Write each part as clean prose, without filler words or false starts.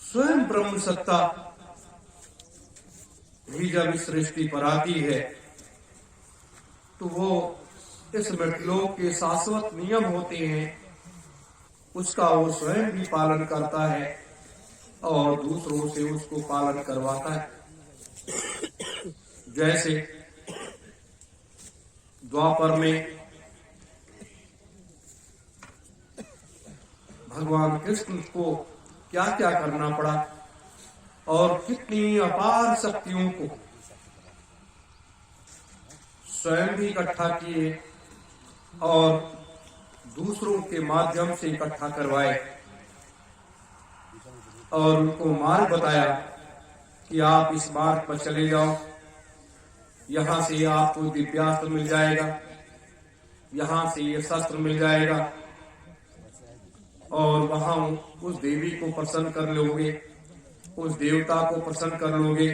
स्वयं ब्रह्म सत्ता भी जब इस सृष्टि पर आती है तो वो इस मृतलोक के शाश्वत नियम होते हैं उसका वो स्वयं भी पालन करता है और दूसरों से उसको पालन करवाता है। जैसे द्वापर में भगवान कृष्ण को क्या क्या करना पड़ा और कितनी अपार शक्तियों को स्वयं भी इकट्ठा किए और दूसरों के माध्यम से इकट्ठा करवाए और उनको मार्ग बताया कि आप इस मार्ग पर चले जाओ, यहाँ से आपको दिव्यास्त्र मिल जाएगा, यहाँ से ये शस्त्र मिल जाएगा और वहां उस देवी को प्रसन्न कर लोगे, उस देवता को प्रसन्न कर लोगे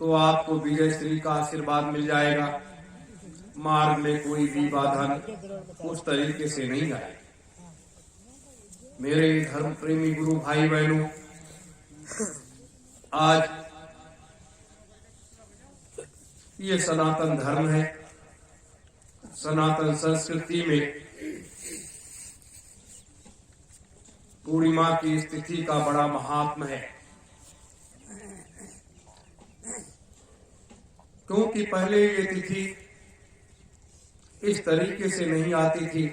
तो आपको विजय श्री का आशीर्वाद मिल जाएगा। मार्ग में कोई भी बाधा उस तरीके से नहीं आए। मेरे धर्म प्रेमी गुरु भाई बहनों, आज ये सनातन धर्म है, सनातन संस्कृति में पूर्णिमा की तिथि का बड़ा महात्म है, क्योंकि पहले ये तिथि इस तरीके से नहीं आती थी।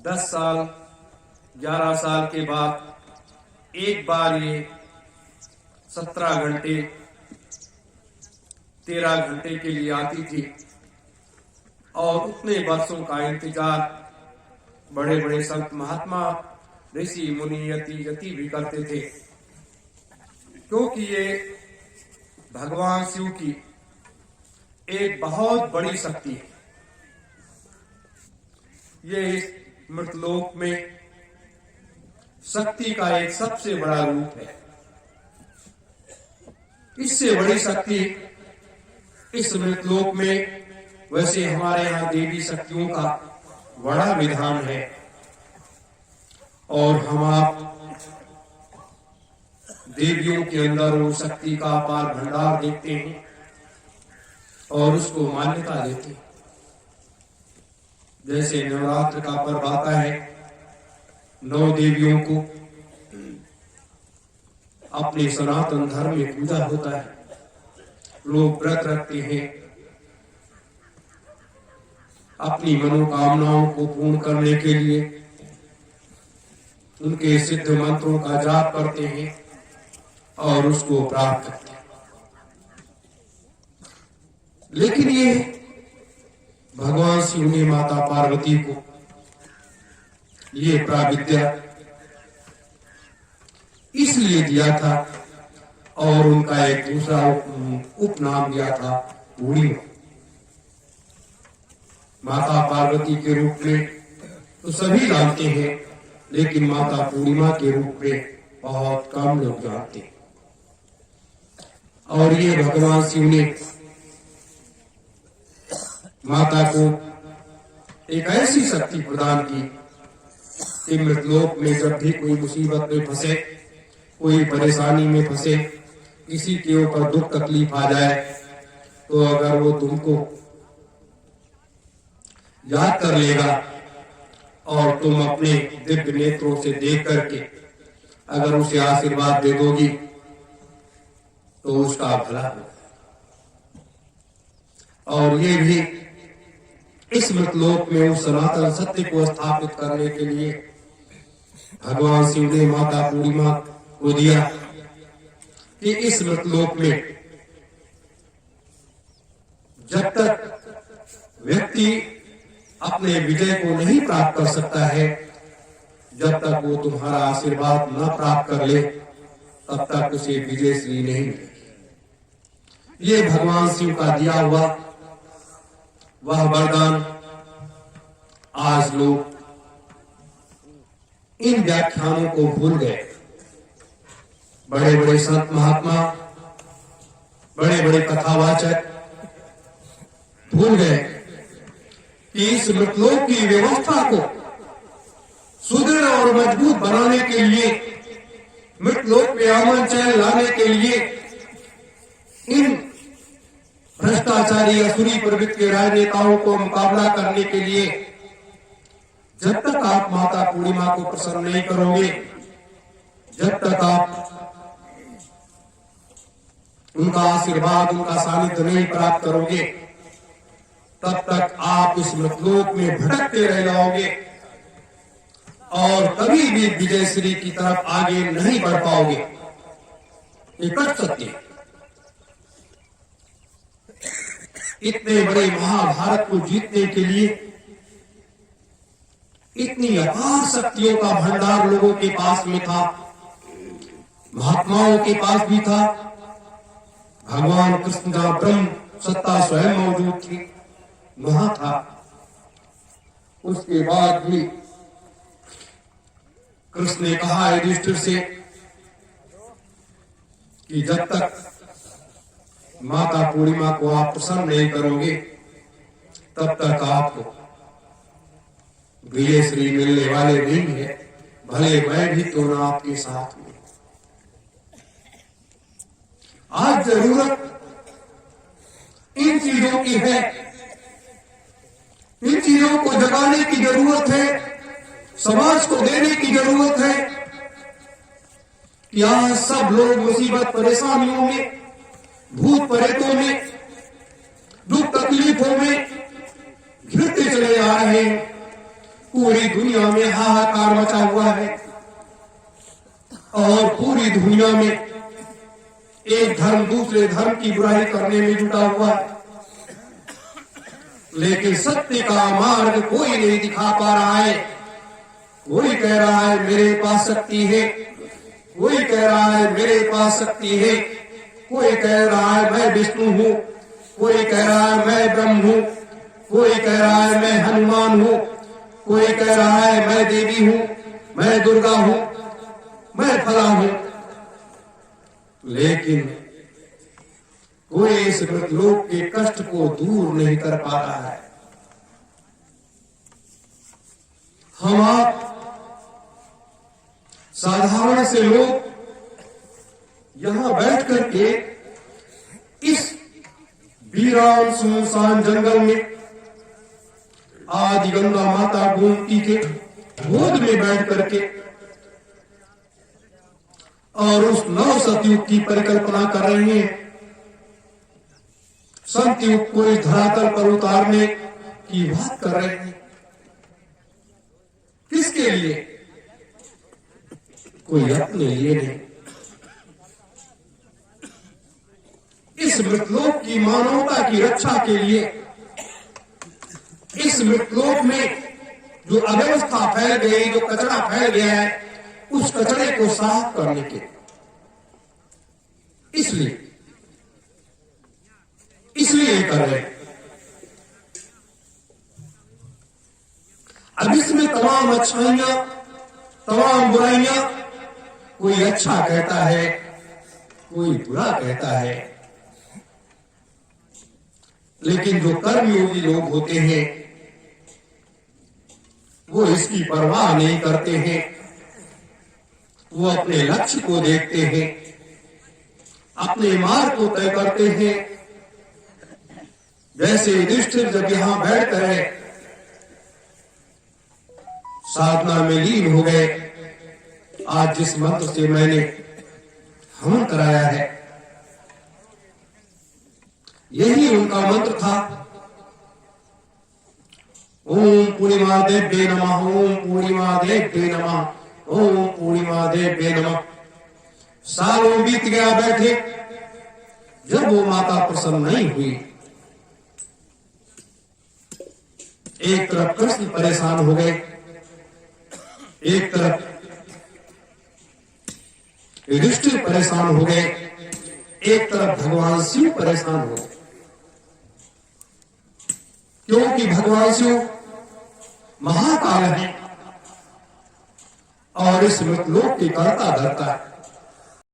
10 साल 11 साल के बाद एक बार ये 17 घंटे 13 घंटे के लिए आती थी और उतने वर्षों का इंतजार बड़े बड़े संत महात्मा ऋषि मुनि यति यति भी करते थे, क्योंकि ये भगवान शिव की एक बहुत बड़ी शक्ति है। ये इस मृतलोक में शक्ति का एक सबसे बड़ा रूप है। इससे बड़ी शक्ति इस मृतलोक में वैसे हमारे यहाँ देवी शक्तियों का बड़ा विधान है और हम आप देवियों के अंदर वो शक्ति का अपार भंडार देखते हैं और उसको मान्यता देते हैं। जैसे नवरात्र का पर्व आता है, 9 देवियों को अपने सनातन धर्म में पूजा होता है, लोग व्रत रखते हैं, अपनी मनोकामनाओं को पूर्ण करने के लिए उनके सिद्ध मंत्रों का जाप करते हैं और उसको प्राप्त करते हैं। लेकिन ये भगवान शिव ने माता पार्वती को ये प्राविद्या इसलिए दिया था और उनका एक दूसरा उपनाम दिया था पूर्णिमा। माता पार्वती के रूप में तो सभी जानते हैं, लेकिन माता पूर्णिमा के रूप में बहुत कम लोग जानते हैं। और ये भगवान शिव ने माता को एक ऐसी शक्ति प्रदान की कि मृतलोक में जब भी कोई मुसीबत में फंसे, कोई परेशानी में फंसे, किसी के ऊपर दुख तकलीफ आ जाए, तो अगर वो तुमको याद कर लेगा और तुम अपने दिव्य नेत्रों से देख करके अगर उसे आशीर्वाद दे दोगी तो उसका भला होगा। और ये भी इस मृतलोक में उस सनातन सत्य को स्थापित करने के लिए भगवान शिव ने माता पूर्णिमा को दिया कि इस मृतलोक में जब तक व्यक्ति अपने विजय को नहीं प्राप्त कर सकता है, जब तक वो तुम्हारा आशीर्वाद न प्राप्त कर ले, तब तक उसे विजय श्री नहीं मिलेगी। ये भगवान शिव का दिया हुआ वह वरदान आज लोग इन व्याख्यानों को भूल गए। बड़े बड़े संत महात्मा, बड़े बड़े कथावाचक भूल गए कि इस मृतलोक की व्यवस्था को सुदृढ़ और मजबूत बनाने के लिए मृतलोक में अमन चैन लाने के लिए इन भ्रष्टाचारी असुरी प्रवृत्ति के राजनेताओं को मुकाबला करने के लिए जब तक आप माता पूर्णिमा को प्रसन्न नहीं करोगे, जब तक आप उनका आशीर्वाद, उनका सानिध्य नहीं प्राप्त करोगे, तब तक आप इस मृतलोक में भटकते रह जाओगे और कभी भी विजय श्री की तरफ आगे नहीं बढ़ पाओगे। ये कट सत्य है। इतने बड़े महाभारत को जीतने के लिए इतनी अपार शक्तियों का भंडार लोगों के पास में था, महात्माओं के पास भी था। भगवान कृष्ण का ब्रह्म सत्ता स्वयं मौजूद थी, वहां था। उसके बाद भी कृष्ण ने कहा युधिष्ठिर से कि जब तक माता पूर्णिमा को आप प्रसन्न नहीं करोगे, तब तक आपको विजय श्री मिलने वाले नहीं है, भले मैं भी तो ना आपके साथ में। आज जरूरत इन चीजों की है, इन चीजों को जगाने की जरूरत है, समाज को देने की जरूरत है कि आज सब लोग मुसीबत परेशानियों में, भूत प्रेतों में, दुख तकलीफों में घिरते चले आ रहे हैं। पूरी दुनिया में हाहाकार मचा हुआ है और पूरी दुनिया में एक धर्म दूसरे धर्म की बुराई करने में जुटा हुआ है, लेकिन सत्य का मार्ग कोई नहीं दिखा पा रहा है। कोई कह रहा है मेरे पास शक्ति है, कोई कह रहा है मेरे पास शक्ति है, कोई कह रहा है मैं विष्णु हूं, कोई कह रहा है मैं ब्रह्म हूं, कोई कह रहा है मैं हनुमान हूं, कोई कह रहा है मैं देवी हूं, मैं दुर्गा हूं, मैं फला हूं। लेकिन कोई इस मृतलोक के कष्ट को दूर नहीं कर पा रहा है। हम आप साधारण से लोग यहां बैठ करके इस वीरान सुनसान जंगल में आदि गंगा माता गोमती के गोद में बैठ करके और उस नव सतयुग की परिकल्पना कर रहे हैं। संत युग को इस धरातल पर उतारने की बात कर रहे हैं। किसके लिए? कोई अपने लिए नहीं, इस मृतलोक की मानवता की रक्षा के लिए, इस मृतलोक में जो अव्यवस्था फैल गई, जो कचरा फैल गया है, उस कचरे को साफ करने के इसलिए कर रहे हैं। अब इसमें तमाम अच्छाइयां, तमाम बुराइयां, कोई अच्छा कहता है, कोई बुरा कहता है, लेकिन जो कर्मयोगी लोग होते हैं वो इसकी परवाह नहीं करते हैं। वो अपने लक्ष्य को देखते हैं, अपने मार्ग को तय करते हैं। जैसे युधिष्ठिर जब यहां बैठकर साधना में लीन हो गए, आज जिस मंत्र से मैंने हवन कराया है, यही उनका मंत्र था। ओम पूर्णिमा देव्ये नमः, ओम पूर्णिमा देव्ये नमः, ओम पूर्णिमा देव्ये नमः। सालों बीत गया बैठे, जब वो माता प्रसन्न नहीं हुई। एक तरफ कृष्ण परेशान हो गए, एक तरफ युधिष्ठिर परेशान हो गए, एक तरफ भगवान शिव परेशान हो गए। क्योंकि भगवान शिव महाकाल है और इस मृतलोक की कर्ता धरता है।